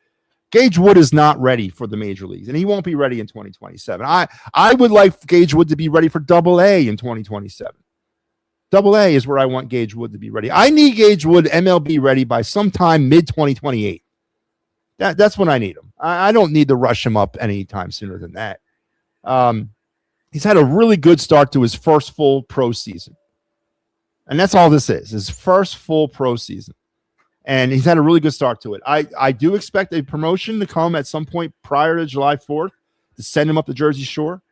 Gage Wood is not ready for the major leagues, and he won't be ready in 2027. I would like Gage Wood to be ready for AA in 2027. AA is where I want Gage Wood to be ready. I need Gage Wood MLB ready by sometime mid-2028. That's when I need him. I don't need to rush him up anytime sooner than that. He's had a really good start to his first full pro season. And that's all this is, his first full pro season. And he's had a really good start to it. I do expect a promotion to come at some point prior to July 4th to send him up the Jersey Shore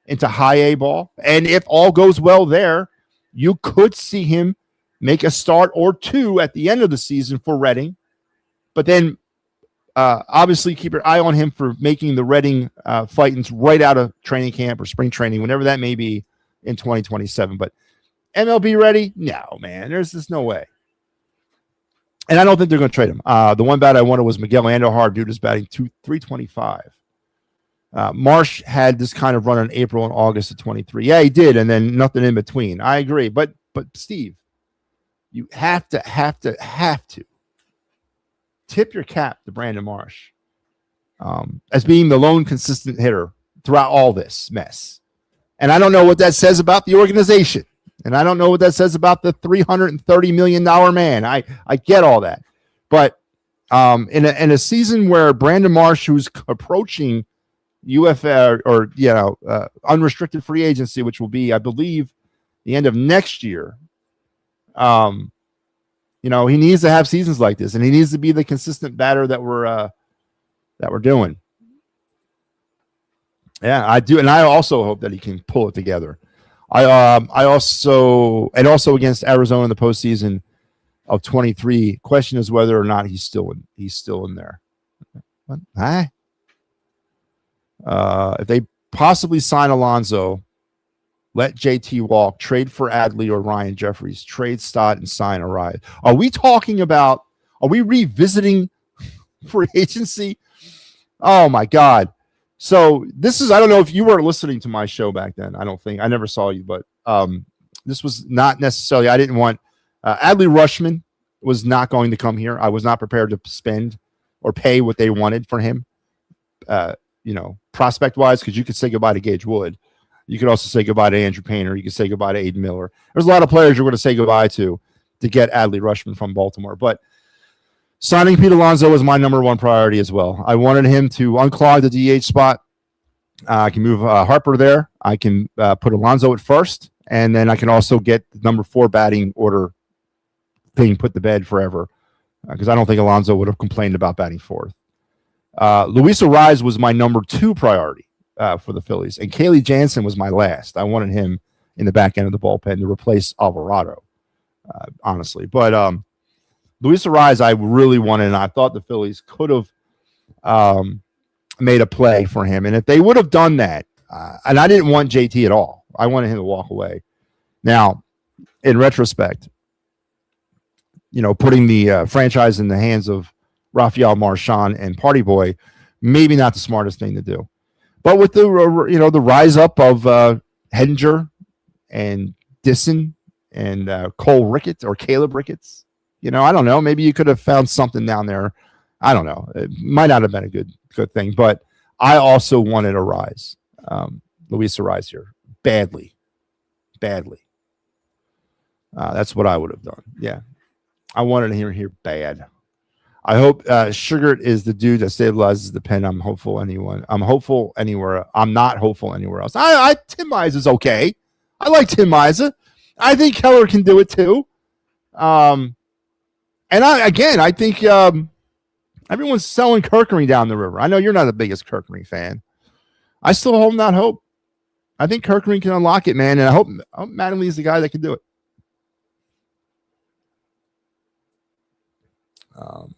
into high A ball. And if all goes well there, you could see him make a start or 2 at the end of the season for Reading. But then obviously keep your eye on him for making the Reading Fightins right out of training camp or spring training, whenever that may be in 2027. But MLB ready? No, man. There's just no way. And I don't think they're going to trade him. The one bat I wanted was Miguel Andujar. Dude is batting 325. Marsh had this kind of run in April and August of 23. Yeah, he did, and then nothing in between. I agree. But Steve, you have to tip your cap to Brandon Marsh as being the lone consistent hitter throughout all this mess. And I don't know what that says about the organization. And I don't know what that says about the $330 million man. I get all that. But in a season where Brandon Marsh, who's approaching UFA or unrestricted free agency, which will be, I believe, the end of next year, he needs to have seasons like this, and he needs to be the consistent batter that we're doing. Yeah, I do, and I also hope that he can pull it together. I also against Arizona in the postseason of 23. Question is whether or not he's still in there. What? Huh? If they possibly sign Alonso, let JT walk, trade for Adley or Ryan Jeffries, trade Stott and sign Arias. Are we revisiting free agency? Oh my God. So this is, I don't know if you were listening to my show back then. I never saw you, but this was not necessarily, I didn't want, Adley Rushman was not going to come here. I was not prepared to spend or pay what they wanted for him, prospect wise, because you could say goodbye to Gage Wood. You could also say goodbye to Andrew Painter. You could say goodbye to Aiden Miller. There's a lot of players you're going to say goodbye to get Adley Rushman from Baltimore. But signing Pete Alonso was my number one priority as well. I wanted him to unclog the DH spot. I can move Harper there. I can put Alonso at first, and then I can also get the number 4 batting order thing put to bed forever, because I don't think Alonso would have complained about batting 4th. Luis Ariz was my number 2 priority for the Phillies, and Caley Jansen was my last. I wanted him in the back end of the bullpen to replace Alvarado, honestly. But Luis Ariz, I really wanted, and I thought the Phillies could have made a play for him. And if they would have done that, and I didn't want JT at all. I wanted him to walk away. Now, in retrospect, putting the franchise in the hands of Rafael Marchand and Party Boy, maybe not the smartest thing to do. But with the rise up of Hedinger and Disson and Cole Ricketts or Caleb Ricketts, I don't know. Maybe you could have found something down there. I don't know. It might not have been a good thing, but I also wanted Ariz, Luis Ariz here, badly. That's what I would have done. Yeah, I wanted him here bad. I hope Sugar is the dude that stabilizes the pen. I'm hopeful anywhere. I'm not hopeful anywhere else. Tim Mize is okay. I like Tim Mize. I think Keller can do it too. And I think everyone's selling Kirkering down the river. I know you're not the biggest Kirkering fan. I still hold that hope. I think Kirkering can unlock it, man, and I hope Mattingly is the guy that can do it. All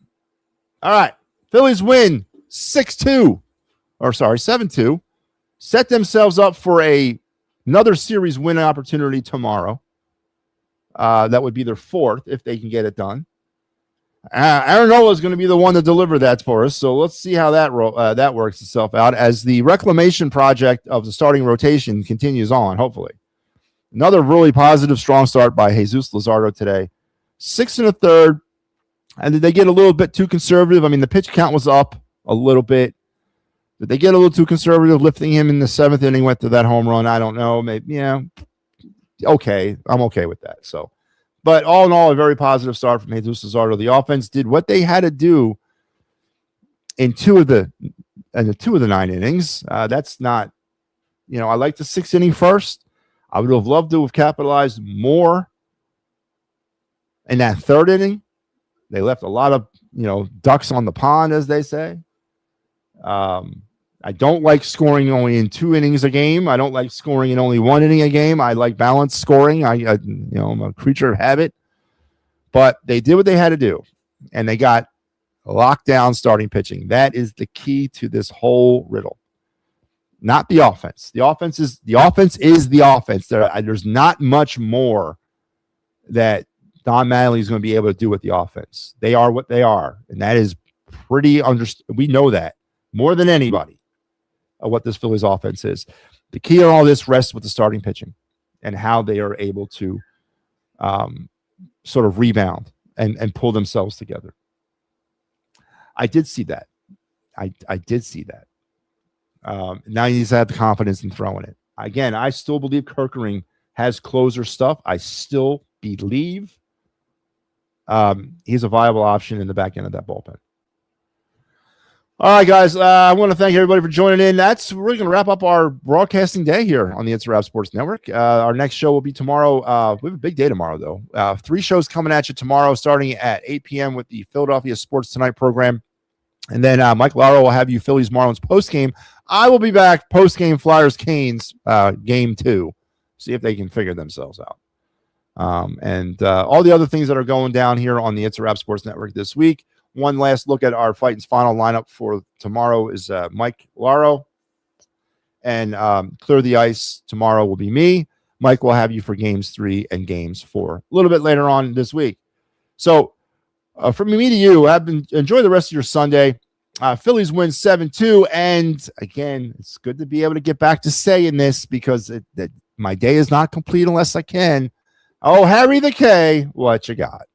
right. Phillies win 7-2. Set themselves up for another series win opportunity tomorrow. That would be their 4th if they can get it done. Aaron Nola is going to be the one to deliver that for us. So let's see how that works itself out as the reclamation project of the starting rotation continues on, hopefully. Another really positive, strong start by Jesus Luzardo today. 6 1/3. And did they get a little bit too conservative? I mean, the pitch count was up a little bit. Did they get a little too conservative lifting him in the 7th inning, went to that home run? I don't know. Maybe, okay. I'm okay with that. So, but all in all, a very positive start from Jesus Luzardo. The offense did what they had to do in two of the 9 innings. That's not, I like the 6th inning first. I would have loved to have capitalized more in that 3rd inning. They left a lot of, ducks on the pond, as they say. I don't like scoring only in 2 innings a game. I don't like scoring in only 1 inning a game. I like balanced scoring. I'm a creature of habit. But they did what they had to do, and they got lockdown starting pitching. That is the key to this whole riddle. Not the offense. The offense is the offense. There's not much more that Don Mattingly is going to be able to do with the offense. They are what they are, and that is pretty we know that more than anybody of what this Phillies offense is. The key on all this rests with the starting pitching and how they are able to sort of rebound and pull themselves together. I did see that. I did see that. Now he needs to have the confidence in throwing it. Again, I still believe Kirkering has closer stuff. I still believe he's a viable option in the back end of that bullpen. All right, guys. I want to thank everybody for joining in. We're going to wrap up our broadcasting day here on the It's a Wrap Sports Network. Our next show will be tomorrow. We have a big day tomorrow, though. 3 shows coming at you tomorrow, starting at 8 p.m. with the Philadelphia Sports Tonight program. And then Mike Laro will have you Phillies Marlins postgame. I will be back postgame Flyers Canes game 2. See if they can figure themselves out. And all the other things that are going down here on the It's a Wrap Sports Network this week. One last look at our Fightins final lineup for tomorrow is Mike Laro. And Clear the Ice tomorrow will be me. Mike will have you for games 3 and games 4 a little bit later on this week. So from me to you, enjoy the rest of your Sunday. Phillies win 7-2. And again, it's good to be able to get back to saying this because my day is not complete unless I can. Oh, Harry the K, what you got?